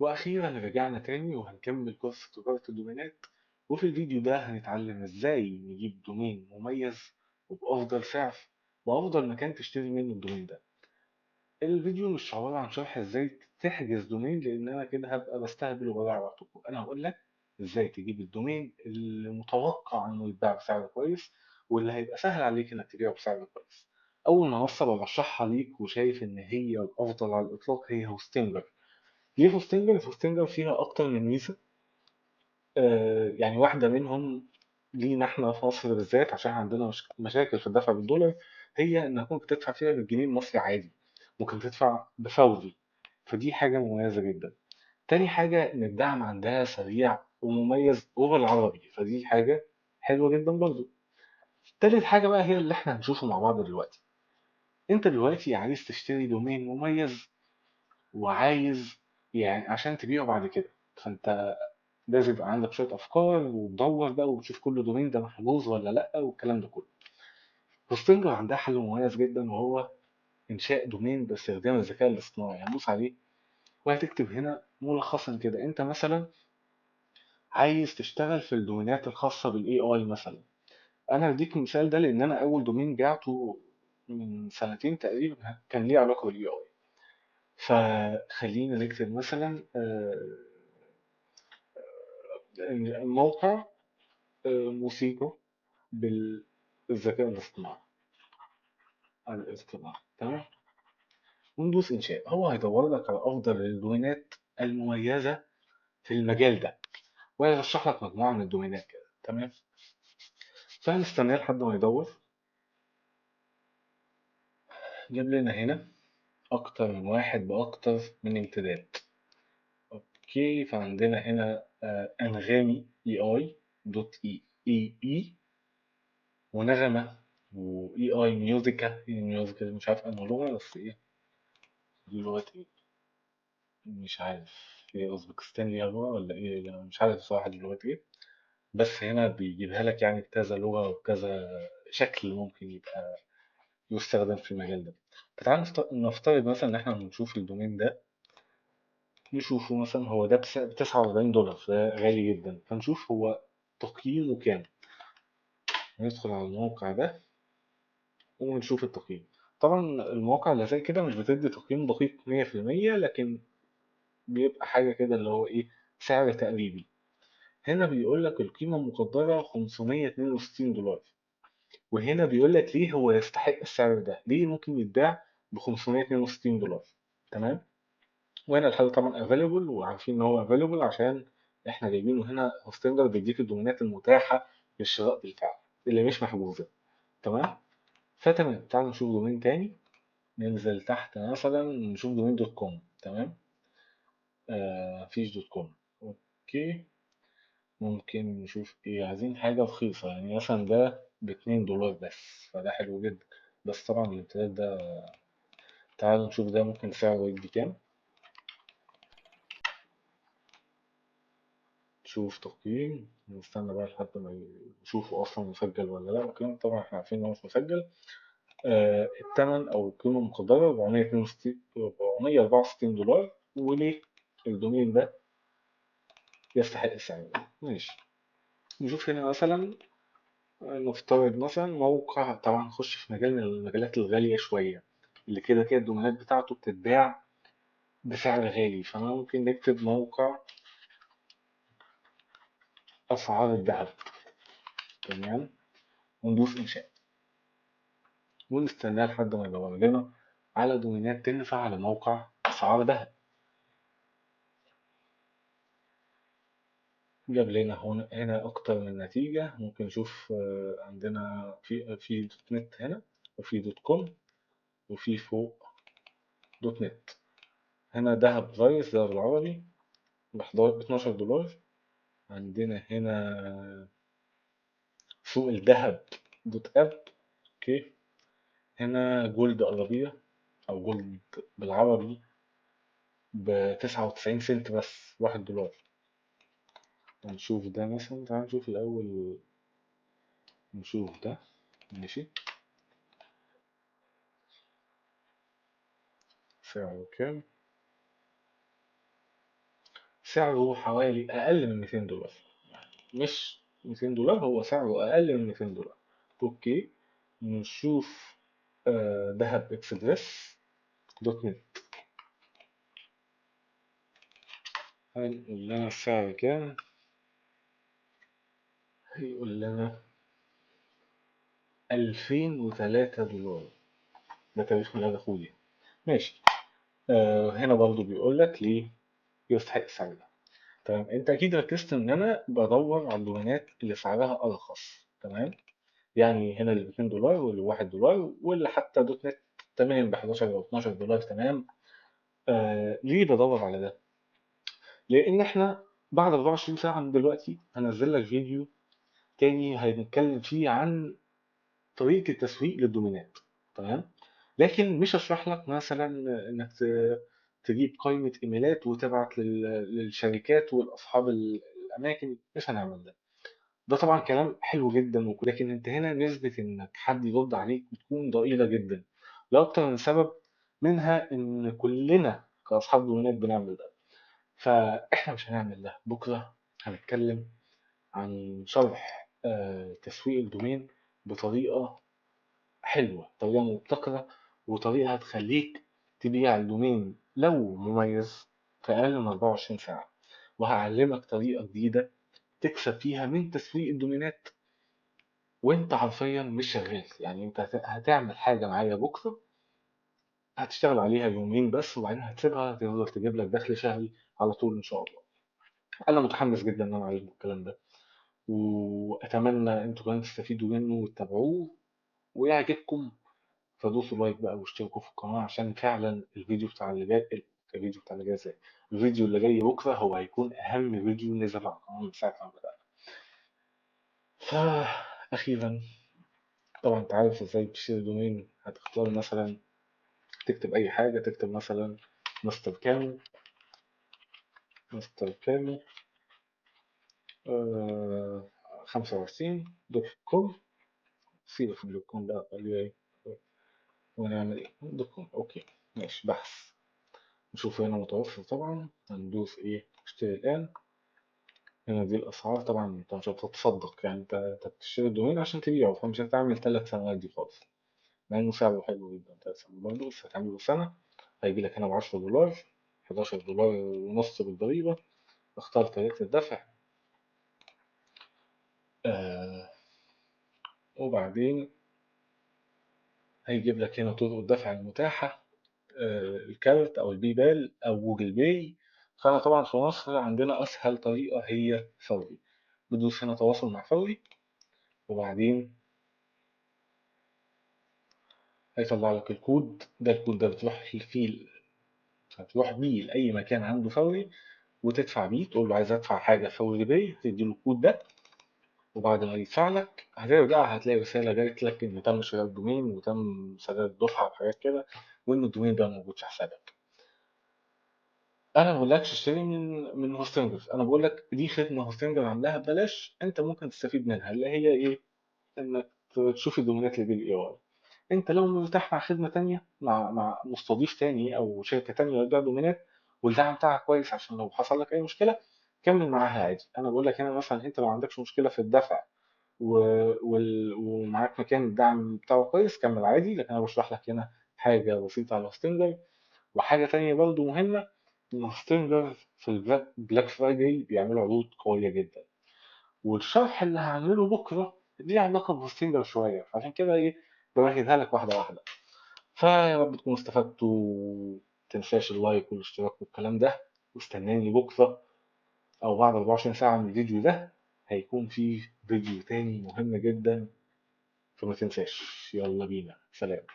وأخيرا رجعنا تاني وهنكمل قصة تجارة الدومينات. وفي الفيديو ده هنتعلم ازاي نجيب دومين مميز وبأفضل سعر وأفضل مكان تشتري منه الدومين ده. الفيديو مش عبارة عن شرح ازاي تحجز دومين، لأن أنا كده هبقى بستهبل وبضيع وقتكم. أنا هقول لك ازاي تجيب الدومين اللي متوقع إنه يتباع بسعر كويس واللي هيبقى سهل عليك إنك تبيعه بسعر كويس. أول منصة برشحها ليك وشايف إن هي الأفضل على الإطلاق هي هوستنجر. ليه فوستنجر؟ فوستنجر فيها أكتر من ميزة. يعني واحدة منهم لينا احنا في مصر بالذات عشان عندنا مشاكل في الدفع بالدولار، هي إنك ممكن تدفع فيها بالجنيه المصري عادي، ممكن تدفع بفوري، فدي حاجة مميزة جدا. تاني حاجة إن الدعم عندها سريع ومميز وبالعربي، فدي حاجة حلوة جدا برضو. تالت حاجة بقى هي اللي احنا هنشوفه مع بعض دلوقتي. انت دلوقتي عايز تشتري دومين مميز وعايز يعني عشان تبيعه بعد كده، فانت لازم يبقى عندك شوية أفكار وتدور بقى وتشوف كل دومين ده محجوز ولا لأ والكلام ده كله. هوستنجر عندها حل مميز جدا وهو إنشاء دومين باستخدام الذكاء الاصطناعي. هتدوس عليه وهتكتب هنا ملخصا كده. أنت مثلا عايز تشتغل في الدومينات الخاصة بالاي اي مثلا. أنا هديك المثال ده لأن أنا أول دومين بعته من سنتين تقريبا كان ليه علاقة بالاي اي. فخلينا نكتب مثلا موقع موسيقى بالذكاء الاصطناعي على الاصطناعي، تمام. وندوس إنشاء. هو هيدور لك على أفضل الدومينات المميزة في المجال ده وهيرشح لك مجموعة من الدومينات كده، تمام. فهنستناه لحد ما يدور. جاب لنا هنا أكتر من واحد بأكتر من امتداد. أوكي، فعندنا هنا أنغامي اي اي دوت اي ونغمة واي اي ميوزيكا. هي ميوزيكا دي مش عارف انه لغة، بس ايه دي لغة ايه؟ مش عارف. هي أوزبكستان ليها لغة ولا ايه؟ لا، مش عارف الصراحة دي لغة ايه. بس هنا بيجيبها لك يعني بكذا لغة وبكذا شكل ممكن يبقى يستخدم في المجال ده. فتعال نفترض مثلا إن إحنا بنشوف الدومين ده، نشوفه مثلا هو ده ب49 دولار، ده غالي جدا. فنشوف هو تقييمه كام. ندخل على الموقع ده ونشوف التقييم. طبعا المواقع اللي زي كده مش بتدي تقييم دقيق 100%، لكن بيبقى حاجة كده اللي هو إيه، سعر تقريبي. هنا بيقول لك القيمة المقدرة 562 دولار. وهنا بيقول لك ليه هو يستحق السعر ده، ليه ممكن يتباع ب 562 دولار، تمام. وهنا الحل طبعا افيلبل، وعارفين ان هو افيلبل عشان احنا جايبينه هنا. هوستنجر بيديك الدومينات المتاحه للشراء بالفعل اللي مش محجوزه، تمام. فتمام، تعال نشوف دومين تاني. ننزل تحت مثلا نشوف دومين دوت كوم، تمام. مفيش دوت كوم. اوكي، ممكن نشوف ايه، عايزين حاجة رخيصة يعني مثلا ده ب2 دولار بس، فده حلو جدا. بس طبعا الامتداد ده، تعالوا نشوف ده ممكن سعره يدي كام. نشوف تقييم، نستنى بقى لحد ما نشوفه أصلا مسجل ولا لأ. لكن طبعا احنا عارفين إن هو مش مسجل. التمن أو القيمة المقدرة 464 دولار. وليه الدومين ده يستحق السعر ده؟ ماشي. نشوف هنا مثلا، نفترض مثلا موقع، طبعا نخش في مجال من المجالات الغالية شوية اللي كده كده الدومينات بتاعته بتتباع بسعر غالي. فأنا ممكن نكتب موقع أسعار الذهب، تمام. وندوس إنشاء ونستناه لحد ما يدور لنا على دومينات تنفع على موقع أسعار ذهب. جاب لنا هنا أكتر من نتيجة. ممكن نشوف عندنا في دوت نت هنا، وفي دوت كوم، وفي فوق دوت نت. هنا ذهب برايس ده بالعربي ب 12 دولار. عندنا هنا سوق الذهب دوت اب. اوكي، هنا جولد عربية أو جولد بالعربي ب99 سنت بس، 1 دولار. هنشوف ده مثلا، تعال نشوف الأول. نشوف ده، ماشي. سعره كام؟ سعره حوالي أقل من 200 دولار، مش 200 دولار، هو سعره أقل من 200 دولار. أوكي، نشوف دهب إكسبريس دوت نت. هنقول لنا السعر كام؟ هيقول لنا 2003 دولار، ده تاريخ ميلاد أخويا. ماشي. هنا برضو بيقول لك ليه يستحق السعر ده. تمام، انت اكيد ركزت ان انا بدور على الدومينات اللي سعرها ارخص. تمام، يعني هنا اللي ب 2 دولار واللي ب 1 دولار واللي حتى دوت نت تمام ب 11 او 12 دولار. تمام. ليه بدور على ده؟ لان احنا بعد 24 ساعه من دلوقتي هنزل لك فيديو تاني هنتكلم فيه عن طريقه التسويق للدومينات. تمام، لكن مش هشرح لك مثلا انك تجيب قائمه ايميلات وتبعت للشركات والاصحاب الاماكن. مش هنعمل ده. ده طبعا كلام حلو جدا لكن انت هنا نسبة انك حد يرد عليك بتكون ضئيلة جدا لأكتر من سبب، منها ان كلنا كأصحاب دومينات بنعمل ده. فاحنا مش هنعمل ده. بكرة هنتكلم عن شرح تسويق الدومين بطريقة حلوة، طريقة مبتكرة، وطريقة هتخليك تبيع الدومين لو مميز في أقل من 24 ساعة. وهعلمك طريقة جديدة تكسب فيها من تسويق الدومينات وانت حرفيا مش شغال. يعني انت هتعمل حاجة معايا بكرة، هتشتغل عليها يومين بس وبعدين هتسيبها تقدر تجيب لك دخل شهري على طول ان شاء الله. انا متحمس جدا ان انا اعلمكم الكلام ده، واتمنى انتوا كمان تستفيدوا منه وتتابعوه ويعجبكم. فدوسوا لايك بقى واشتركوا في القناة عشان فعلا الفيديو اللي جاي بكرة هو هيكون أهم فيديو نزل على القناة من ساعة ما بدأنا. فأخيرا، طبعا انت عارف ازاي تشتري دومين. هتختار مثلا تكتب اي حاجه، تكتب مثلا مستر كامو، مستر كامو 25.com. سيبك من دوت كوم ده، خليه ايه ونعمل ايه دوت كوم. اوكي، ماشي. بحث، نشوف هنا متوفر طبعا. هندوس ايه اشتري الان. هنا دي الاسعار. طبعا انت مش هتتصدق، يعني انت بتشتري الدومين عشان تبيعه، فمش هتعمل 3 سنوات دي خالص، مع انه سعره حلو جدا. 3 سنوات برضه، بس هتعمله سنه هيجي لك هنا ب 10 دولار، 11 دولار ونص بالضريبة. اختار طريقة الدفع. آه وبعدين هيجيب لك هنا طرق الدفع المتاحة، الكارت أو البيبال أو جوجل باي. فأنا طبعا في مصر عندنا أسهل طريقة هي فوري. بدوس هنا تواصل مع فوري، وبعدين هيطلع لك الكود ده. الكود ده هتروح بيه لأي مكان عنده فوري وتدفع بيه. تقول له عايز أدفع حاجة فوري باي، تديله الكود ده، وبعد ما يدفع لك هترجع هتلاقي رسالة جات لك إن تم شراء الدومين وتم سداد الدفعة وحاجات كده، وإن الدومين ده موجود في حسابك. أنا ما بقولكش اشتري من هوستنجر، أنا بقول لك دي خدمة هوستنجر عاملاها ببلاش، أنت ممكن تستفيد منها، اللي هي إيه؟ إنك تشوف الدومينات اللي بالاي اي. أنت لو مرتاح مع خدمة تانية، مع مستضيف تاني أو شركة تانية بتبيع دومينات والدعم بتاعها كويس، عشان لو حصل لك أي مشكلة كمل معاها عادي. أنا بقول لك هنا مثلا أنت لو ما عندكش مشكلة في الدفع ومعاك مكان الدعم بتاعه كويس، كمل عادي. لكن انا بشرح لك هنا حاجه بسيطه على ستينجر. وحاجه تانية برضو مهمه، ان ستينجر في البلاك فرايداي بيعملوا عروض قويه جدا، والشرح اللي هعمله بكره ليه علاقه بستينجر شويه، عشان كده ايه بمهدها لك واحده واحده. فيا رب تكونوا استفدتوا. متنساش اللايك والاشتراك والكلام ده، واستناني بكره او بعد 24 ساعه من الفيديو ده هيكون في فيديو تاني مهم جدا. فما تنساش. يلا بينا، سلام.